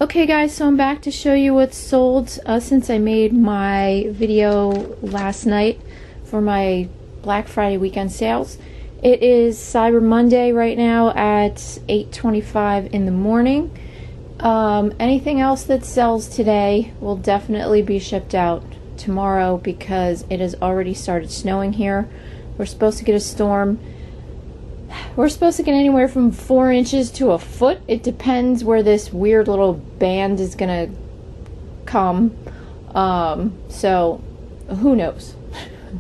Okay guys, so I'm back to show you what's sold since I made my video last night for my Black Friday weekend sales. It is Cyber Monday right now at 8:25 in the morning. Anything else that sells today will definitely be shipped out tomorrow because it has already started snowing here. We're supposed to get a storm. We're supposed to get anywhere from 4 inches to a foot. It depends where this weird little band is gonna come. So who knows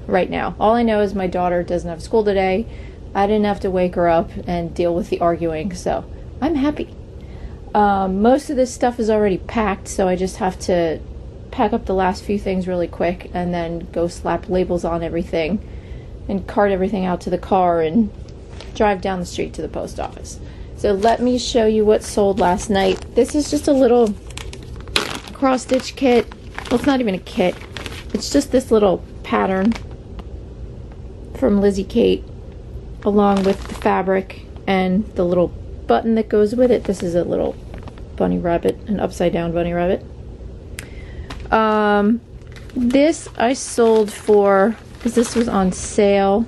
right now. All I know is my daughter doesn't have school today. I didn't have to wake her up and deal with the arguing, so I'm happy. Most of this stuff is already packed, so I just have to pack up the last few things really quick and then go slap labels on everything and cart everything out to the car and drive down the street to the post office. So let me show you what sold last night. This is just a little cross-stitch kit. Well, it's not even a kit. It's just this little pattern from Lizzie Kate along with the fabric and the little button that goes with it. This is a little bunny rabbit, an upside down bunny rabbit. This I sold for, because this was on sale,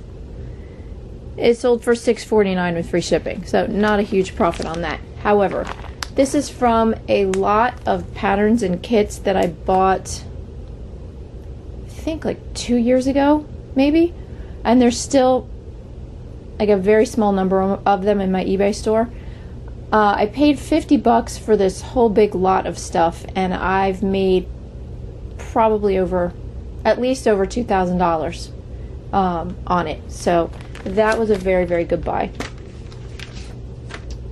it sold for $6.49 with free shipping, so not a huge profit on that. However, this is from a lot of patterns and kits that I bought, I think like 2 years ago, maybe, and there's still like a very small number of them in my eBay store. I paid $50 for this whole big lot of stuff, and I've made probably at least over $2,000 on it, so that was a very, very good buy.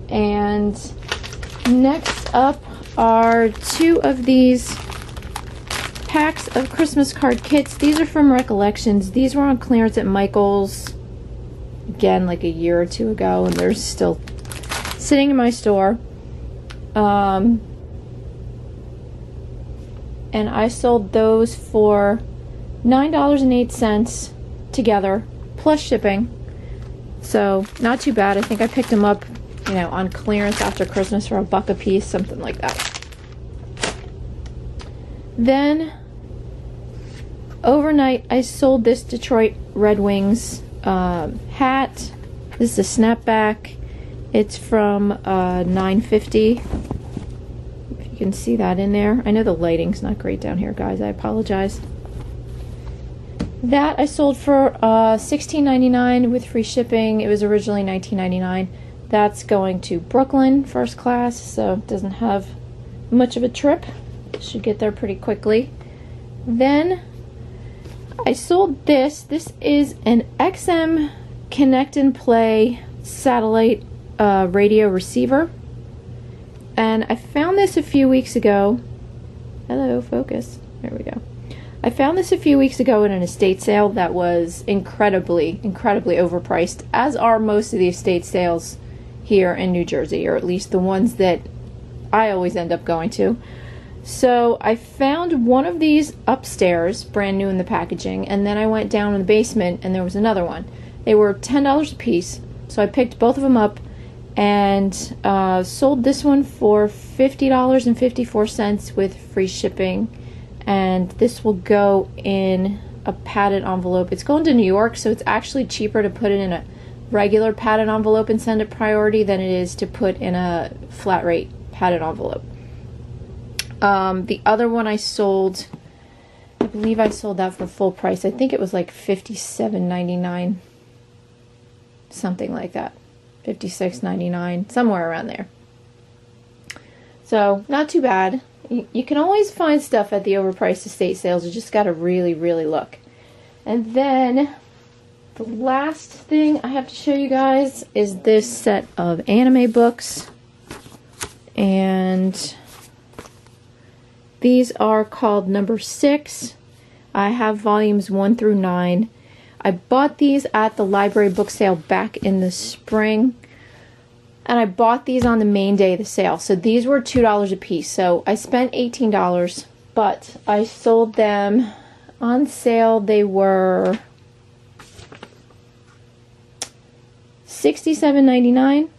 And next up are 2 of these packs of Christmas card kits. These are from Recollections. These were on clearance at Michael's, again, like a year or 2 ago, and they're still sitting in my store. And I sold those for $9.08 together, plus shipping. So not too bad. I think I picked them up, you know, on clearance after Christmas for $1 a piece, something like that. Then overnight I sold this Detroit Red Wings hat. This is a snapback. It's from $9.50. If you can see that in there. I know the lighting's not great down here, guys. I apologize. That I sold for $16.99 with free shipping. It was originally $19.99. That's going to Brooklyn first class, so it doesn't have much of a trip. Should get there pretty quickly. Then I sold this. This is an XM Connect and Play satellite radio receiver. And I found this a few weeks ago. Hello, focus. There we go. I found this a few weeks ago in an estate sale that was incredibly, incredibly overpriced, as are most of the estate sales here in New Jersey, or at least the ones that I always end up going to. So I found one of these upstairs, brand new in the packaging, and then I went down in the basement and there was another one. They were $10 a piece, so I picked both of them up and sold this one for $50.54 with free shipping. And this will go in a padded envelope. It's going to New York, so it's actually cheaper to put it in a regular padded envelope and send it priority than it is to put in a flat rate padded envelope. The other one I sold, I believe I sold that for full price. I think it was like $57.99, something like that. $56.99, somewhere around there. So not too bad. You can always find stuff at the overpriced estate sales. You just got to really, really look. And then the last thing I have to show you guys is this set of anime books. And these are called Number 6. I have volumes 1 through 9. I bought these at the library book sale back in the spring. And I bought these on the main day of the sale. So these were $2 a piece. So I spent $18, but I sold them on sale. They were $67.99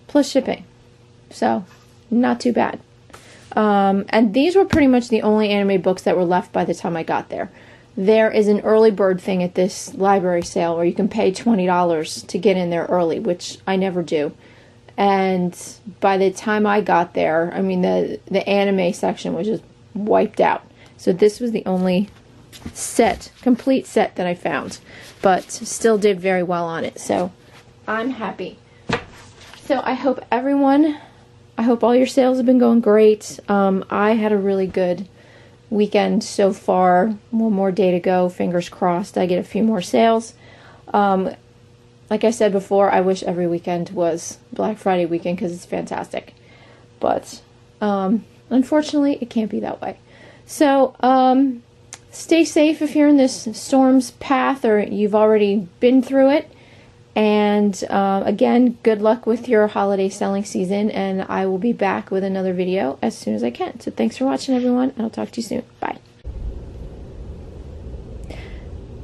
plus shipping. So not too bad. And these were pretty much the only anime books that were left by the time I got there. There is an early bird thing at this library sale where you can pay $20 to get in there early, which I never do. And by the time I got there, I mean, the anime section was just wiped out. So this was the only complete set that I found, but still did very well on it. So I'm happy. So I hope all your sales have been going great. I had a really good weekend so far. One more day to go. Fingers crossed I get a few more sales. Like I said before, I wish every weekend was Black Friday weekend because it's fantastic. But unfortunately, it can't be that way. So stay safe if you're in this storm's path or you've already been through it. And again, good luck with your holiday selling season, and I will be back with another video as soon as I can. So thanks for watching, everyone, and I'll talk to you soon. Bye.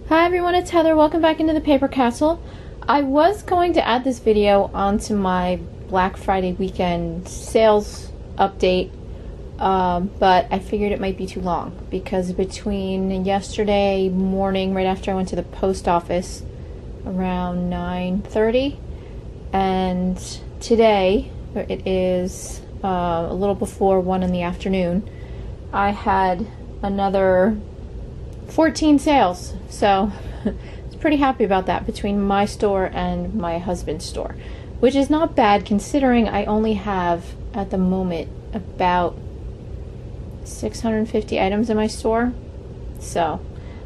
Hi everyone, it's Heather. Welcome back into the Paper Castle. I was going to add this video onto my Black Friday weekend sales update, but I figured it might be too long because between yesterday morning, right after I went to the post office, around 9:30, and today it is a little before 1 in the afternoon. I had another 14 sales, so I was pretty happy about that between my store and my husband's store, which is not bad considering I only have at the moment about 650 items in my store, so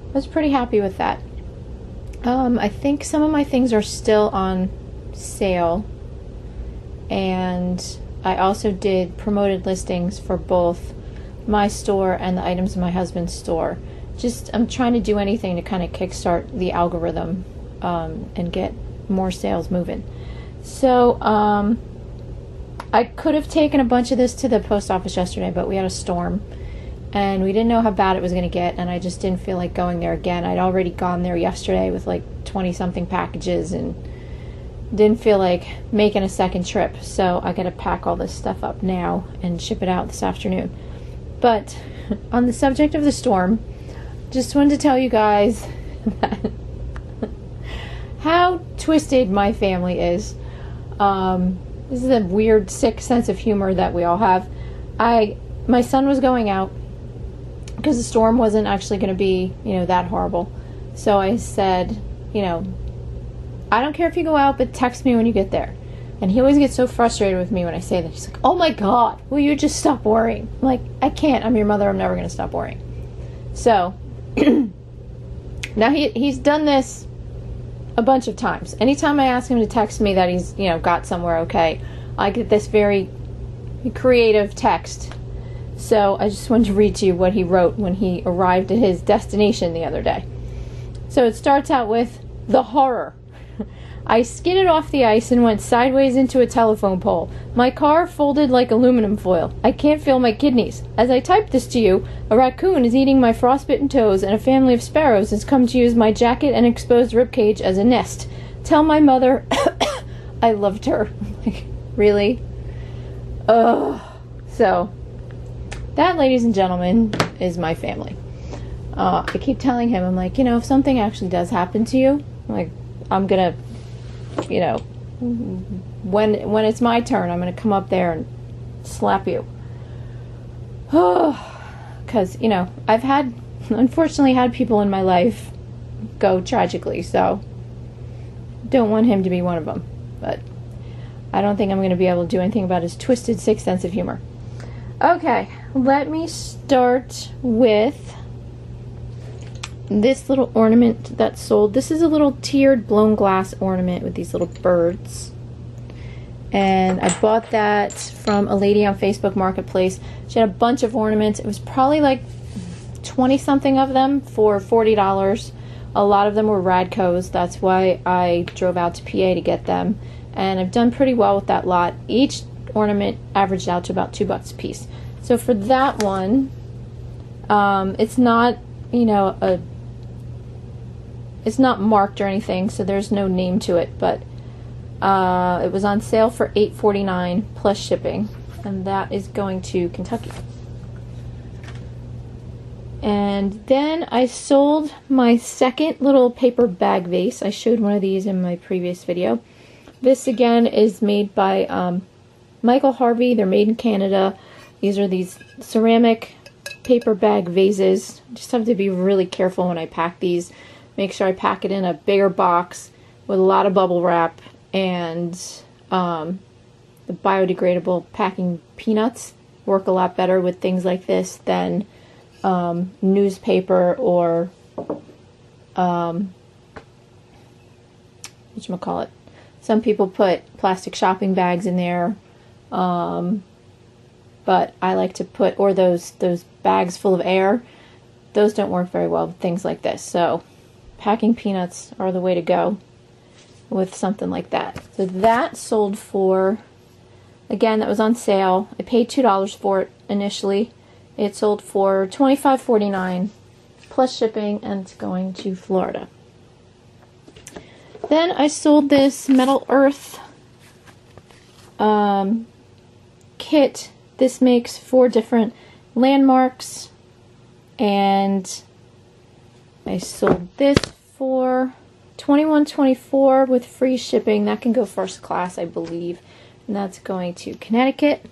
I was pretty happy with that. I think some of my things are still on sale, and I also did promoted listings for both my store and the items in my husband's store. I'm trying to do anything to kind of kickstart the algorithm and get more sales moving. So I could have taken a bunch of this to the post office yesterday, but we had a storm and we didn't know how bad it was going to get, and I just didn't feel like going there again. I'd already gone there yesterday with like 20-something packages and didn't feel like making a second trip, so I got to pack all this stuff up now and ship it out this afternoon. But on the subject of the storm, just wanted to tell you guys how twisted my family is. This is a weird, sick sense of humor that we all have. My son was going out because the storm wasn't actually going to be, that horrible. So I said, I don't care if you go out, but text me when you get there. And he always gets so frustrated with me when I say that. He's like, oh my God, will you just stop worrying? I'm like, I can't. I'm your mother. I'm never going to stop worrying. So now he's done this a bunch of times. Anytime I ask him to text me that he's, got somewhere okay, I get this very creative text. So I just wanted to read to you what he wrote when he arrived at his destination the other day. So it starts out with, the horror. I skidded off the ice and went sideways into a telephone pole. My car folded like aluminum foil. I can't feel my kidneys. As I type this to you, a raccoon is eating my frostbitten toes and a family of sparrows has come to use my jacket and exposed ribcage as a nest. Tell my mother I loved her. Like, really? Ugh. So, that, ladies and gentlemen, is my family. I keep telling him, I'm like, if something actually does happen to you, I'm gonna, when it's my turn, I'm gonna come up there and slap you. Because, I've unfortunately had people in my life go tragically, so don't want him to be one of them. But I don't think I'm gonna be able to do anything about his twisted, sick sense of humor. Okay, let me start with this little ornament that's sold. This is a little tiered blown glass ornament with these little birds. And I bought that from a lady on Facebook Marketplace. She had a bunch of ornaments. It was probably like 20-something of them for $40. A lot of them were Radcos. That's why I drove out to PA to get them. And I've done pretty well with that lot. Each ornament averaged out to about $2 a piece. So for that one, it's not, it's not marked or anything, so there's no name to it, but it was on sale for $8.49 plus shipping, and that is going to Kentucky. And then I sold my second little paper bag vase. I showed one of these in my previous video. This again is made by Michael Harvey. They're made in Canada. These are these ceramic paper bag vases. Just have to be really careful when I pack these. Make sure I pack it in a bigger box with a lot of bubble wrap and the biodegradable packing peanuts work a lot better with things like this than newspaper or whatchamacallit. Some people put plastic shopping bags in there, but I like to put, or those bags full of air. Those don't work very well with things like this. So packing peanuts are the way to go with something like that. So that sold for, again, that was on sale. I paid $2 for it initially. It sold for $25.49 plus shipping, and it's going to Florida. Then I sold this Metal Earth kit. This makes 4 different landmarks, and I sold this for $21.24 with free shipping. That can go first class, I believe, and that's going to Connecticut.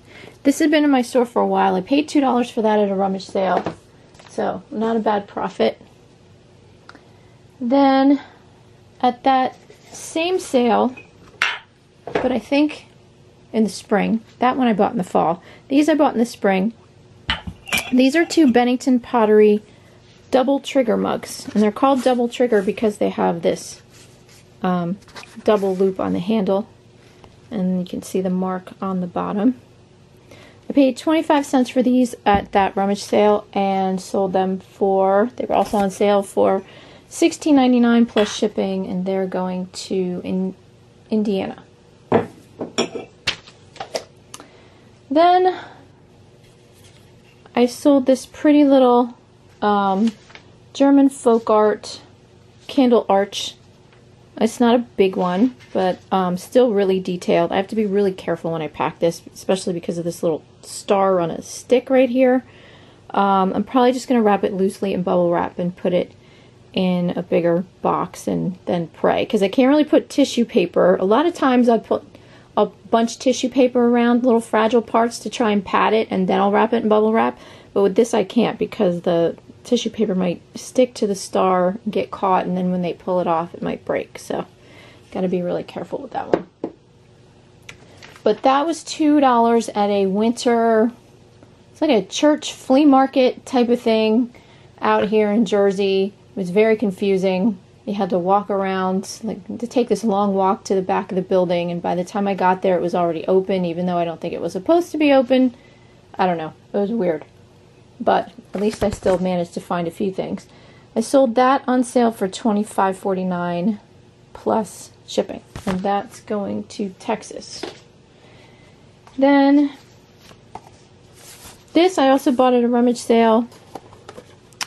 This has been in my store for a while. I paid $2 for that at a rummage sale, so not a bad profit. Then at that same sale, but I think in the spring, that one I bought in the fall. These I bought in the spring. These are 2 Bennington Pottery double trigger mugs, and they're called double trigger because they have this double loop on the handle, and you can see the mark on the bottom. I paid 25 cents for these at that rummage sale and sold them for, they were also on sale for $16.99 plus shipping, and they're going to Indiana. Then I sold this pretty little German folk art candle arch. It's not a big one, but still really detailed. I have to be really careful when I pack this, especially because of this little star on a stick right here. I'm probably just going to wrap it loosely in bubble wrap and put it in a bigger box and then pray, because I can't really put tissue paper. A lot of times I put a bunch of tissue paper around little fragile parts to try and pad it, and then I'll wrap it in bubble wrap. But with this I can't, because the tissue paper might stick to the star, get caught, and then when they pull it off it might break. So got to be really careful with that one. But that was $2 at a winter, it's like a church flea market type of thing out here in Jersey. It was very confusing. You had to walk around, like to take this long walk to the back of the building, and by the time I got there it was already open, even though I don't think it was supposed to be open. I don't know. It was weird. But at least I still managed to find a few things. I sold that on sale for $25.49 plus shipping, and that's going to Texas. Then this I also bought at a rummage sale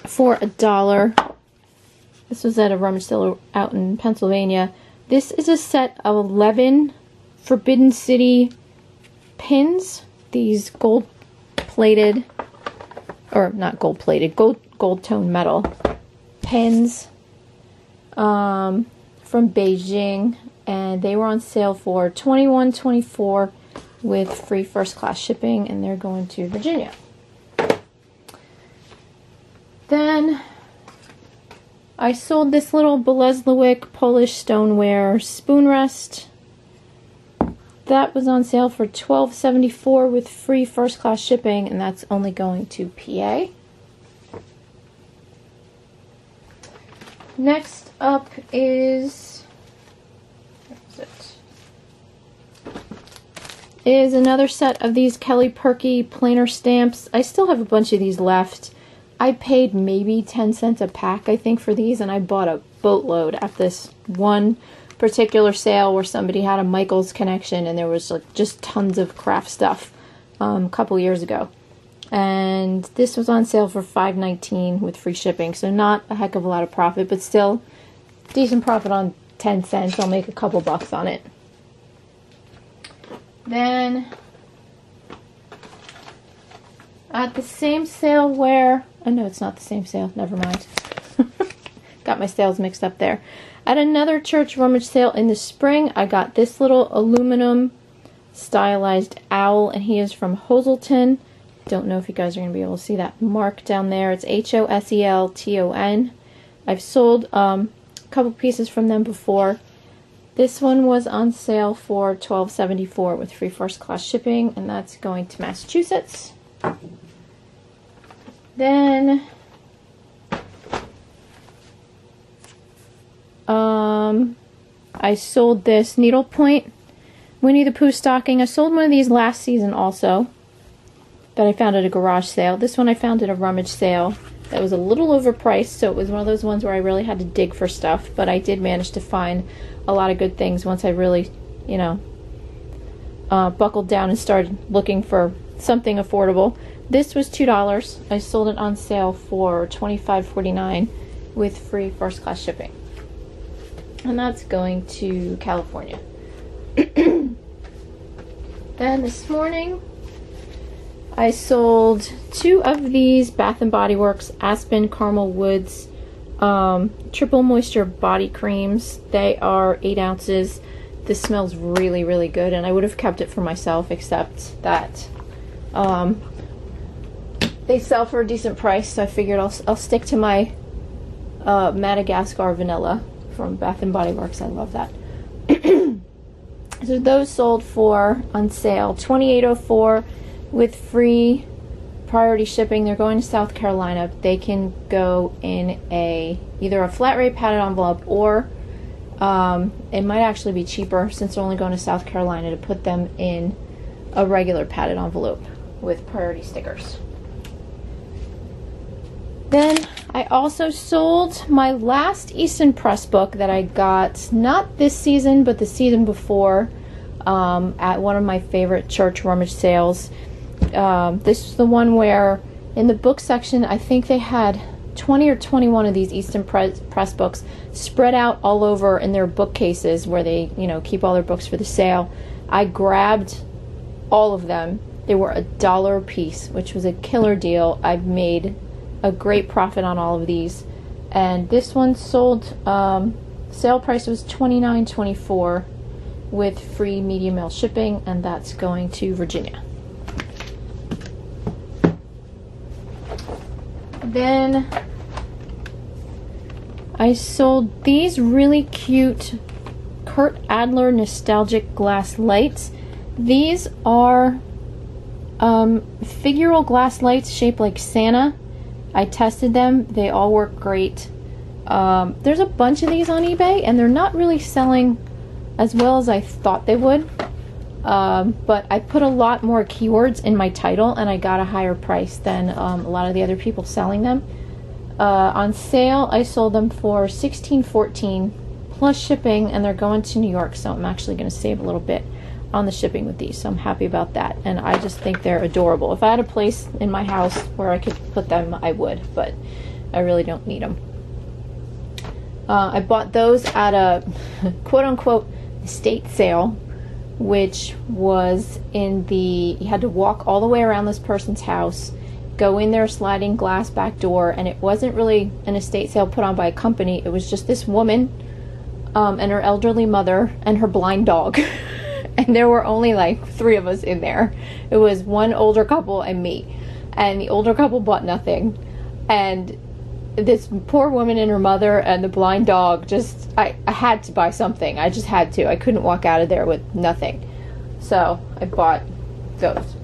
for $1. This was at a rummage sale out in Pennsylvania. This is a set of 11 Forbidden City pins. These gold-plated, or not gold-plated, gold tone metal pins from Beijing, and they were on sale for $21.24 with free first class shipping, and they're going to Virginia. Then I sold this little Bolesławiec Polish stoneware spoon rest. That was on sale for $12.74 with free first class shipping, and that's only going to PA. Next up is, is another set of these Kelly Purkey planer stamps. I still have a bunch of these left. I paid maybe 10 cents a pack, I think, for these, and I bought a boatload at this one particular sale where somebody had a Michaels connection, and there was like just tons of craft stuff a couple years ago. And this was on sale for $5.19 with free shipping, so not a heck of a lot of profit, but still decent profit on 10 cents. I'll make a couple bucks on it. Then At the same sale where... Oh, no, it's not the same sale. Never mind. Got my sales mixed up there. At another church rummage sale in the spring, I got this little aluminum stylized owl, and he is from Hoselton. Don't know if you guys are going to be able to see that mark down there. It's Hoselton. I've sold a couple pieces from them before. This one was on sale for $12.74 with free first class shipping, and that's going to Massachusetts. Then I sold this needlepoint Winnie the Pooh stocking. I sold one of these last season also, that I found at a garage sale. This one I found at a rummage sale that was a little overpriced, so it was one of those ones where I really had to dig for stuff, but I did manage to find a lot of good things once I really, you know, buckled down and started looking for something affordable. This was $2. I sold it on sale for $25.49 with free first class shipping. And that's going to California. Then this morning I sold 2 of these Bath & Body Works Aspen Caramel Woods Triple Moisture Body Creams. They are 8 ounces. This smells really, really good, and I would have kept it for myself, except that they sell for a decent price, so I figured I'll stick to my Madagascar Vanilla from Bath & Body Works. I love that. So those sold for, on sale, $28.04 with free priority shipping. They're going to South Carolina. They can go in either a flat rate padded envelope, or it might actually be cheaper, since they're only going to South Carolina, to put them in a regular padded envelope with priority stickers. Then I also sold my last Easton Press book that I got, not this season, but the season before, at one of my favorite church rummage sales. This is the one where, in the book section, I think they had 20 or 21 of these Easton Press books spread out all over in their bookcases where they, you know, keep all their books for the sale. I grabbed all of them. They were $1 a piece, which was a killer deal. I've made a great profit on all of these, and this one sold, sale price was $29.24 with free medium mail shipping, and that's going to Virginia. Then I sold these really cute Kurt Adler nostalgic glass lights. These are figural glass lights shaped like Santa. I tested them. They all work great. There's a bunch of these on eBay, and they're not really selling as well as I thought they would. But I put a lot more keywords in my title, and I got a higher price than a lot of the other people selling them. On sale, I sold them for $16.14 plus shipping, and they're going to New York, so I'm actually going to save a little bit on the shipping with these, so I'm happy about that. And I just think they're adorable. If I had a place in my house where I could put them, I would, but I really don't need them. I bought those at a quote-unquote estate sale, which was in the, you had to walk all the way around this person's house, go in their sliding glass back door, and it wasn't really an estate sale put on by a company. It was just this woman and her elderly mother and her blind dog. And there were only like 3 of us in there. It was one older couple and me. And the older couple bought nothing. And this poor woman and her mother and the blind dog, just, I had to buy something. I just had to. I couldn't walk out of there with nothing. So I bought those.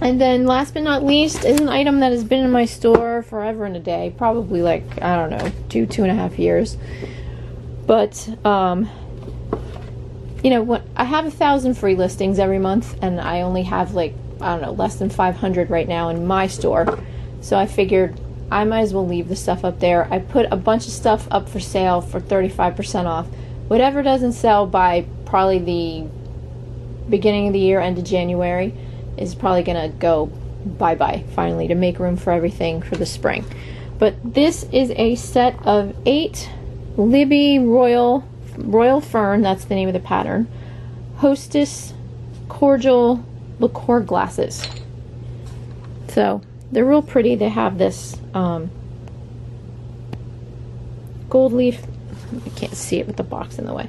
And then last but not least is an item that has been in my store forever and a day. Probably like, I don't know, 2.5 years. But, you know, when I have 1,000 free listings every month, and I only have like, I don't know, less than 500 right now in my store. So I figured I might as well leave the stuff up there. I put a bunch of stuff up for sale for 35% off. Whatever doesn't sell by probably the beginning of the year, end of January, is probably going to go bye-bye finally, to make room for everything for the spring. But this is a set of 8 Libby Royal Fern, that's the name of the pattern, Hostess Cordial liqueur glasses. So they're real pretty. They have this gold leaf. You can't see it with the box in the way.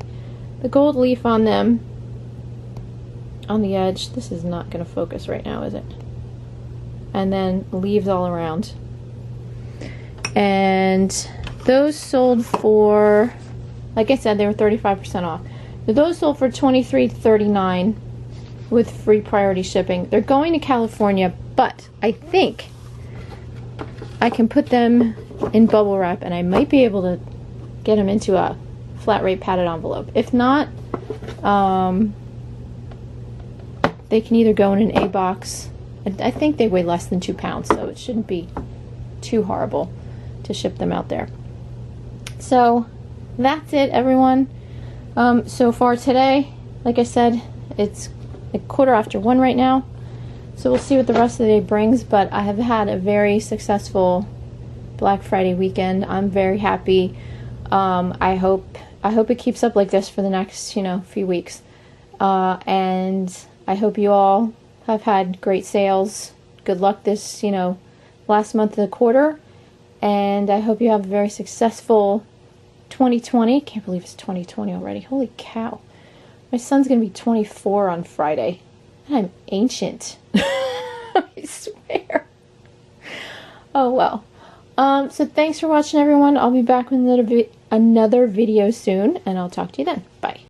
The gold leaf on them, on the edge. This is not going to focus right now, is it? And then leaves all around. And those sold for, like I said, they were 35% off. So those sold for $23.39 with free priority shipping. They're going to California, but I think I can put them in bubble wrap, and I might be able to get them into a flat rate padded envelope. If not, they can either go in an A box. I think they weigh less than 2 pounds, so it shouldn't be too horrible to ship them out there. So that's it, everyone. So far today, like I said, it's a 1:15 right now, so we'll see what the rest of the day brings. But I have had a very successful Black Friday weekend. I'm very happy. I hope it keeps up like this for the next few weeks, and I hope you all have had great sales. Good luck this last month of the quarter, and I hope you have a very successful 2020. Can't believe it's 2020 already. Holy cow. My son's going to be 24 on Friday. And I'm ancient. I swear. Oh, well. So thanks for watching, everyone. I'll be back with another video soon, and I'll talk to you then.